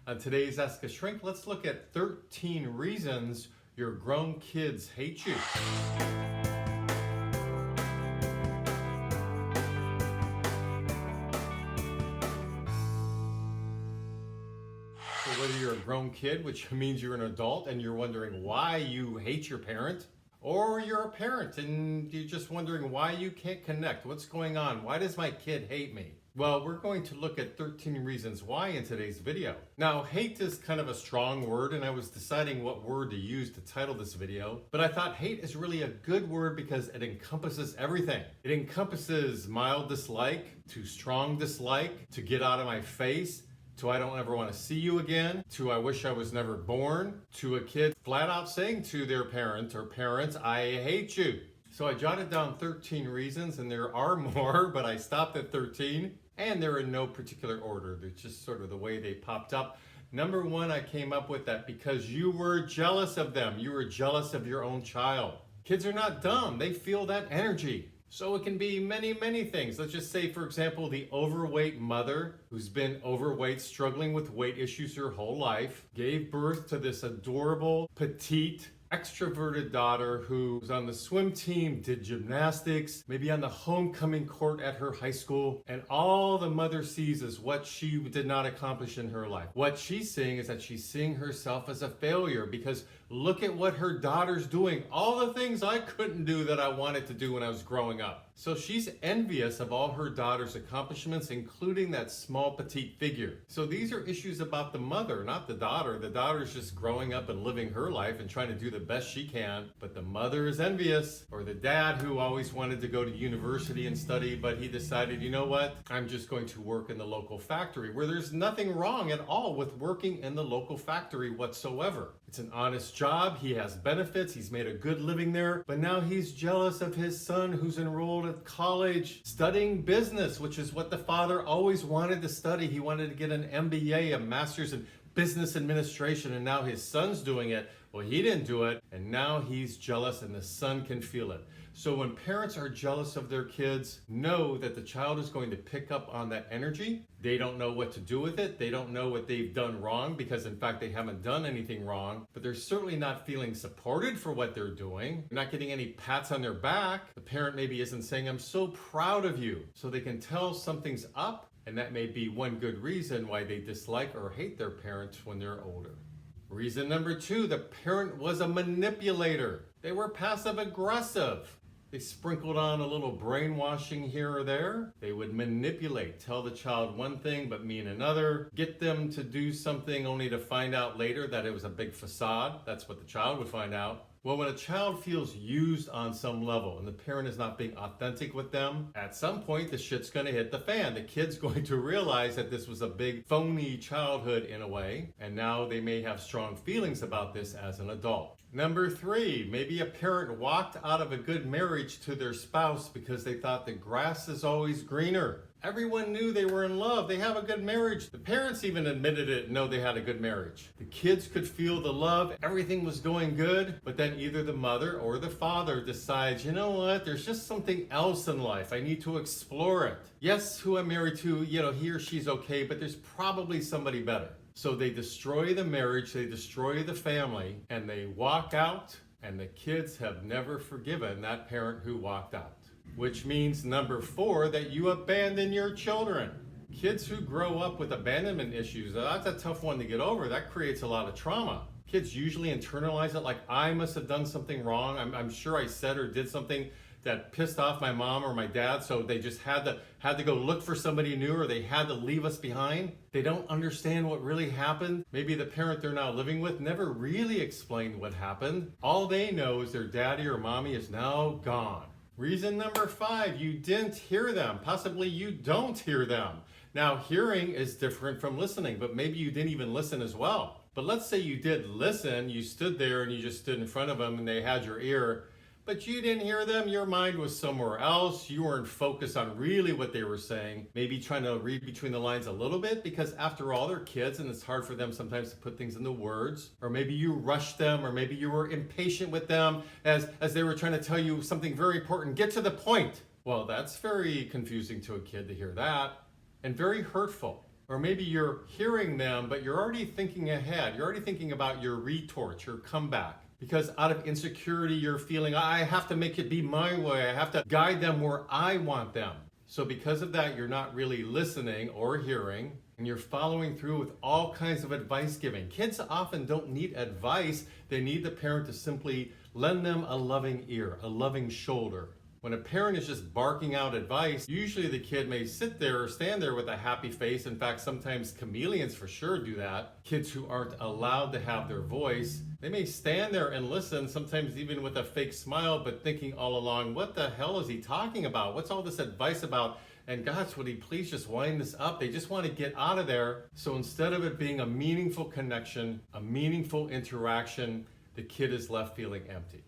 On today's Ask a Shrink, let's look at 13 reasons your grown kids hate you. So whether you're a grown kid, which means you're an adult and you're wondering why you hate your parent, or you're a parent and you're just wondering why you can't connect, what's going on, why does my kid hate me? Well, we're going to look at 13 reasons why in today's video. Now, hate is kind of a strong word, and I was deciding what word to use to title this video, but I thought hate is really a good word because it encompasses everything. It encompasses mild dislike, to strong dislike, to get out of my face, to I don't ever want to see you again, to I wish I was never born, to a kid flat out saying to their parent or parents, I hate you. So I jotted down 13 reasons, and there are more, but I stopped at 13. And they're in no particular order. They're just sort of the way they popped up. Number one, I came up with that because you were jealous of them. You were jealous of your own child. Kids are not dumb. They feel that energy. So it can be many, many things. Let's just say, for example, the overweight mother who's been overweight, struggling with weight issues her whole life, gave birth to this adorable, petite, extroverted daughter who was on the swim team, did gymnastics, maybe on the homecoming court at her high school, and all the mother sees is what she did not accomplish in her life. What she's seeing is that she's seeing herself as a failure because look at what her daughter's doing, all the things I couldn't do that I wanted to do when I was growing up. So she's envious of all her daughter's accomplishments, including that small petite figure. So these are issues about the mother, not the daughter. The daughter's just growing up and living her life and trying to do the best she can, but the mother is envious. Or the dad who always wanted to go to university and study, but he decided, you know what, I'm just going to work in the local factory, where there's nothing wrong at all with working in the local factory whatsoever. It's an honest job, he has benefits, he's made a good living there, but now he's jealous of his son who's enrolled at college studying business, which is what the father always wanted to study. He wanted to get an MBA, a master's in business administration, and now his son's doing it. Well, he didn't do it, and now he's jealous, and the son can feel it. So when parents are jealous of their kids, know that the child is going to pick up on that energy. They don't know what to do with it. They don't know what they've done wrong because, in fact, they haven't done anything wrong, but they're certainly not feeling supported for what they're doing. They're not getting any pats on their back. The parent maybe isn't saying, I'm so proud of you. So they can tell something's up, and that may be one good reason why they dislike or hate their parents when they're older. Reason number two, the parent was a manipulator. They were passive aggressive. They sprinkled on a little brainwashing here or there. They would manipulate, tell the child one thing but mean another, get them to do something only to find out later that it was a big facade. That's what the child would find out. Well, when a child feels used on some level and the parent is not being authentic with them, at some point the shit's going to hit the fan. The kid's going to realize that this was a big phony childhood in a way, and now they may have strong feelings about this as an adult. Number three, maybe a parent walked out of a good marriage to their spouse because they thought the grass is always greener. Everyone knew they were in love. They have a good marriage. The parents even admitted it, know they had a good marriage. The kids could feel the love. Everything was going good. But then either the mother or the father decides, you know what? There's just something else in life. I need to explore it. Yes, who I'm married to, he or she's okay, but there's probably somebody better. So they destroy the marriage, they destroy the family, and they walk out, and the kids have never forgiven that parent who walked out. Which means number four, that you abandon your children. Kids who grow up with abandonment issues, that's a tough one to get over. That creates a lot of trauma. Kids usually internalize it like, I must have done something wrong. I'm sure I said or did something that pissed off my mom or my dad, so they just had to go look for somebody new, or they had to leave us behind. They don't understand what really happened. Maybe the parent they're now living with never really explained what happened. All they know is their daddy or mommy is now gone. Reason number five, you didn't hear them. Possibly you don't hear them. Now, hearing is different from listening, but maybe you didn't even listen as well. But let's say you did listen, you stood there and you just stood in front of them and they had your ear, but you didn't hear them. Your mind was somewhere else. You weren't focused on really what they were saying. Maybe trying to read between the lines a little bit, because after all, they're kids and it's hard for them sometimes to put things into words. Or maybe you rushed them, or maybe you were impatient with them as they were trying to tell you something very important. Get to the point. Well, that's very confusing to a kid to hear that, and very hurtful. Or maybe you're hearing them, but you're already thinking ahead. You're already thinking about your retort, your comeback. Because out of insecurity, you're feeling, I have to make it be my way. I have to guide them where I want them. So because of that, you're not really listening or hearing, and you're following through with all kinds of advice giving. Kids often don't need advice. They need the parent to simply lend them a loving ear, a loving shoulder. When a parent is just barking out advice, usually the kid may sit there or stand there with a happy face. In fact, sometimes chameleons for sure do that. Kids who aren't allowed to have their voice, they may stand there and listen, sometimes even with a fake smile, but thinking all along, what the hell is he talking about? What's all this advice about? And gosh, would he please just wind this up? They just want to get out of there. So instead of it being a meaningful connection, a meaningful interaction, the kid is left feeling empty.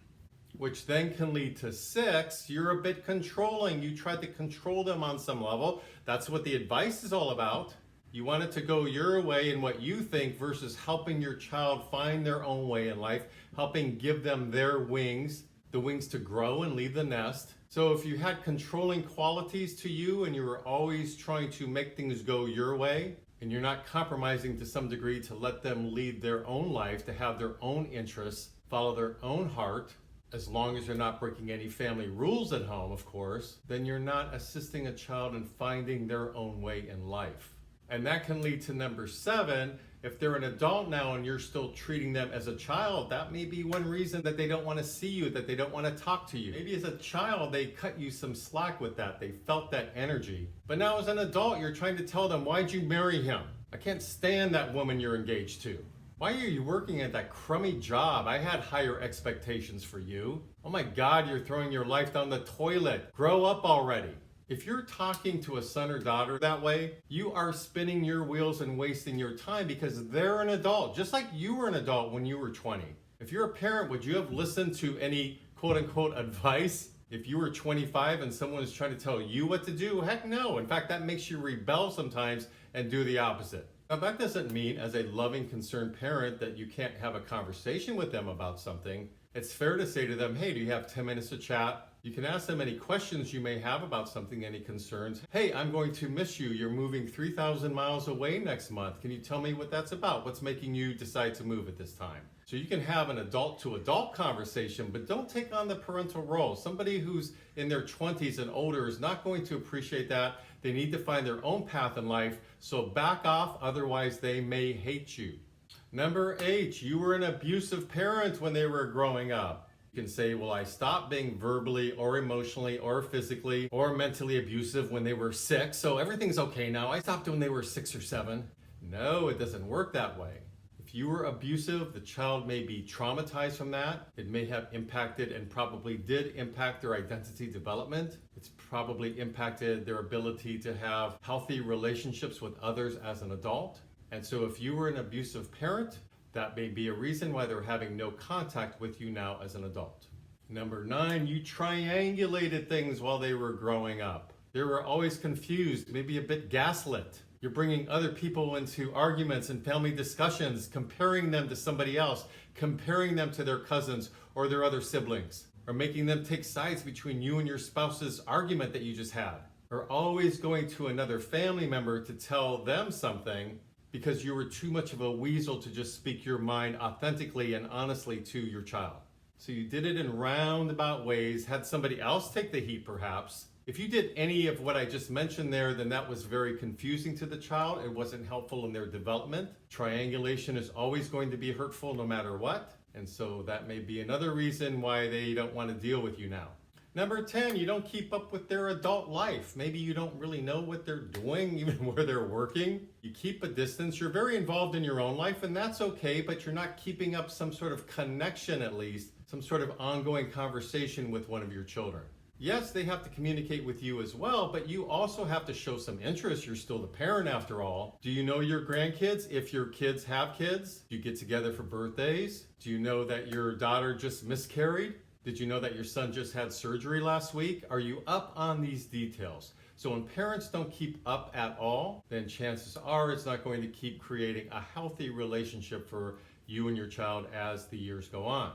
Which then can lead to 6, you're a bit controlling. You tried to control them on some level. That's what the advice is all about. You want it to go your way and what you think versus helping your child find their own way in life, helping give them their wings, the wings to grow and leave the nest. So if you had controlling qualities to you and you were always trying to make things go your way, and you're not compromising to some degree to let them lead their own life, to have their own interests, follow their own heart, as long as you're not breaking any family rules at home, of course, then you're not assisting a child in finding their own way in life. And that can lead to number 7. If they're an adult now and you're still treating them as a child, that may be one reason that they don't want to see you, that they don't want to talk to you. Maybe as a child, they cut you some slack with that. They felt that energy. But now as an adult, you're trying to tell them, why'd you marry him? I can't stand that woman you're engaged to. Why are you working at that crummy job? I had higher expectations for you. Oh my God, you're throwing your life down the toilet. Grow up already. If you're talking to a son or daughter that way, you are spinning your wheels and wasting your time because they're an adult, just like you were an adult when you were 20. If you're a parent, would you have listened to any quote unquote advice if you were 25 and someone is trying to tell you what to do? Heck no. In fact, that makes you rebel sometimes and do the opposite. Now, that doesn't mean as a loving, concerned parent that you can't have a conversation with them about something. It's fair to say to them, hey, do you have 10 minutes to chat? You can ask them any questions you may have about something, any concerns. Hey, I'm going to miss you. You're moving 3,000 miles away next month. Can you tell me what that's about? What's making you decide to move at this time? So you can have an adult-to-adult conversation, but don't take on the parental role. Somebody who's in their 20s and older is not going to appreciate that. They need to find their own path in life, so back off, otherwise they may hate you. Number 8, you were an abusive parent when they were growing up. You can say, well, I stopped being verbally or emotionally or physically or mentally abusive when they were 6, so everything's okay now. I stopped when they were 6 or 7. No, it doesn't work that way. If you were abusive, the child may be traumatized from that. It may have impacted and probably did impact their identity development. It's probably impacted their ability to have healthy relationships with others as an adult. And so if you were an abusive parent, that may be a reason why they're having no contact with you now as an adult. Number 9, you triangulated things while they were growing up. They were always confused, maybe a bit gaslit. You're bringing other people into arguments and family discussions, comparing them to somebody else, comparing them to their cousins or their other siblings, or making them take sides between you and your spouse's argument that you just had, or always going to another family member to tell them something because you were too much of a weasel to just speak your mind authentically and honestly to your child. So you did it in roundabout ways, had somebody else take the heat perhaps. If you did any of what I just mentioned there, then that was very confusing to the child. It wasn't helpful in their development. Triangulation is always going to be hurtful no matter what. And so that may be another reason why they don't want to deal with you now. Number 10, you don't keep up with their adult life. Maybe you don't really know what they're doing, even where they're working. You keep a distance. You're very involved in your own life, and that's okay, but you're not keeping up some sort of connection at least, some sort of ongoing conversation with one of your children. Yes, they have to communicate with you as well, but you also have to show some interest. You're still the parent after all. Do you know your grandkids? If your kids have kids, do you get together for birthdays? Do you know that your daughter just miscarried? Did you know that your son just had surgery last week? Are you up on these details? So when parents don't keep up at all, then chances are it's not going to keep creating a healthy relationship for you and your child as the years go on.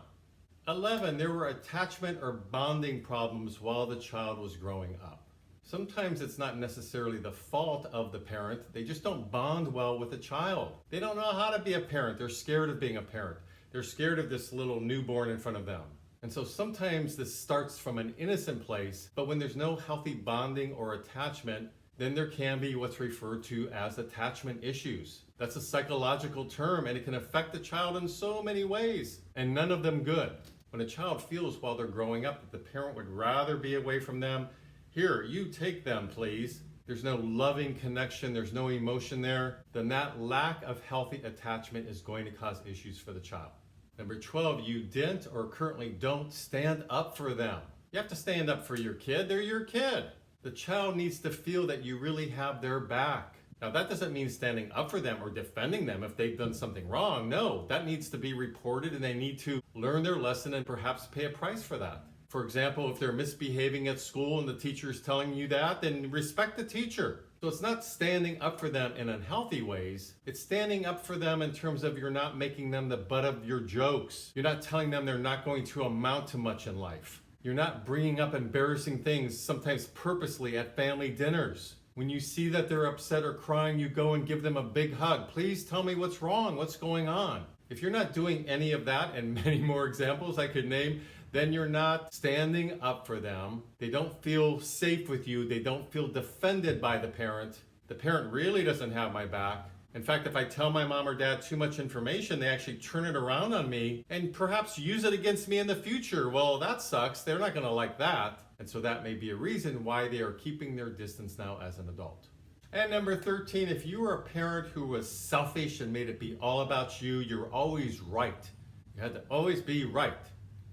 11, there were attachment or bonding problems while the child was growing up. Sometimes it's not necessarily the fault of the parent. They just don't bond well with the child. They don't know how to be a parent. They're scared of being a parent. They're scared of this little newborn in front of them. And so sometimes this starts from an innocent place, but when there's no healthy bonding or attachment, then there can be what's referred to as attachment issues. That's a psychological term, and it can affect the child in so many ways, and none of them good. When a child feels while they're growing up that the parent would rather be away from them, here, you take them, please. There's no loving connection, there's no emotion there, then that lack of healthy attachment is going to cause issues for the child. Number 12, you didn't or currently don't stand up for them. You have to stand up for your kid. They're your kid. The child needs to feel that you really have their back. Now, that doesn't mean standing up for them or defending them if they've done something wrong. No, that needs to be reported, and they need to learn their lesson and perhaps pay a price for that. For example, if they're misbehaving at school and the teacher is telling you that, then respect the teacher. So it's not standing up for them in unhealthy ways. It's standing up for them in terms of you're not making them the butt of your jokes. You're not telling them they're not going to amount to much in life. You're not bringing up embarrassing things, sometimes purposely, at family dinners. When you see that they're upset or crying, you go and give them a big hug. Please tell me what's wrong, what's going on. If you're not doing any of that, and many more examples I could name, then you're not standing up for them. They don't feel safe with you. They don't feel defended by the parent. The parent really doesn't have my back. In fact, if I tell my mom or dad too much information, they actually turn it around on me and perhaps use it against me in the future. Well, that sucks. They're not going to like that. And so that may be a reason why they are keeping their distance now as an adult. And number 13, if you were a parent who was selfish and made it be all about you, you were always right. You had to always be right.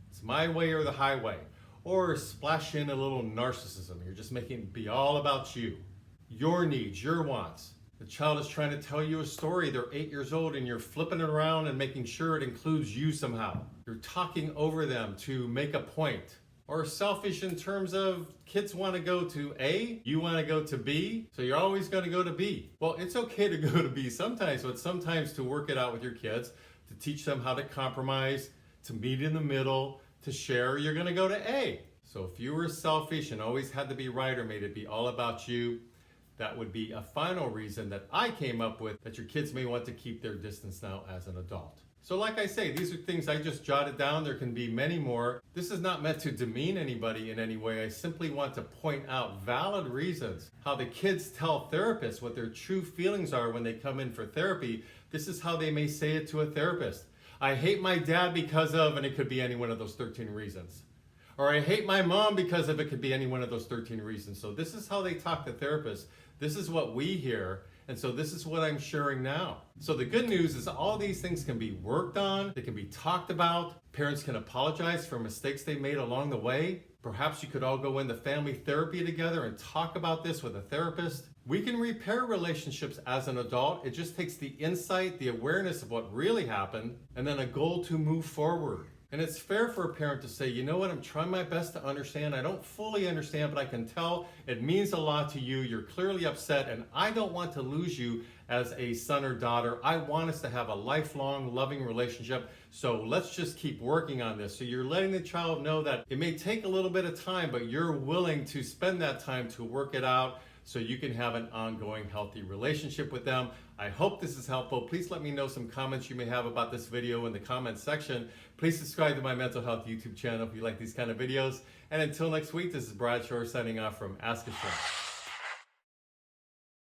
It's my way or the highway. Or splash in a little narcissism. You're just making it be all about you. Your needs, your wants. The child is trying to tell you a story. They're 8 years old and you're flipping it around and making sure it includes you somehow. You're talking over them to make a point. Or selfish in terms of kids want to go to A, you want to go to B, so you're always going to go to B. Well, it's okay to go to B sometimes, but sometimes to work it out with your kids, to teach them how to compromise, to meet in the middle, to share, you're going to go to A. So if you were selfish and always had to be right or made it be all about you, that would be a final reason that I came up with that your kids may want to keep their distance now as an adult. So like I say, these are things I just jotted down. There can be many more. This is not meant to demean anybody in any way. I simply want to point out valid reasons how the kids tell therapists what their true feelings are when they come in for therapy. This is how they may say it to a therapist. I hate my dad because of, and it could be any one of those 13 reasons. Or I hate my mom because of, it could be any one of those 13 reasons. So this is how they talk to therapists. This is what we hear. And so this is what I'm sharing now. So the good news is all these things can be worked on. They can be talked about. Parents can apologize for mistakes they made along the way. Perhaps you could all go into family therapy together and talk about this with a therapist. We can repair relationships as an adult. It just takes the insight, the awareness of what really happened, and then a goal to move forward. And it's fair for a parent to say, you know what, I'm trying my best to understand. I don't fully understand, but I can tell it means a lot to you. You're clearly upset, and I don't want to lose you as a son or daughter. I want us to have a lifelong, loving relationship. So let's just keep working on this. So you're letting the child know that it may take a little bit of time, but you're willing to spend that time to work it out so you can have an ongoing, healthy relationship with them. I hope this is helpful. Please let me know some comments you may have about this video in the comments section. Please subscribe to my mental health YouTube channel if you like these kind of videos. And until next week, this is Brad Shore signing off from Ask a Friend.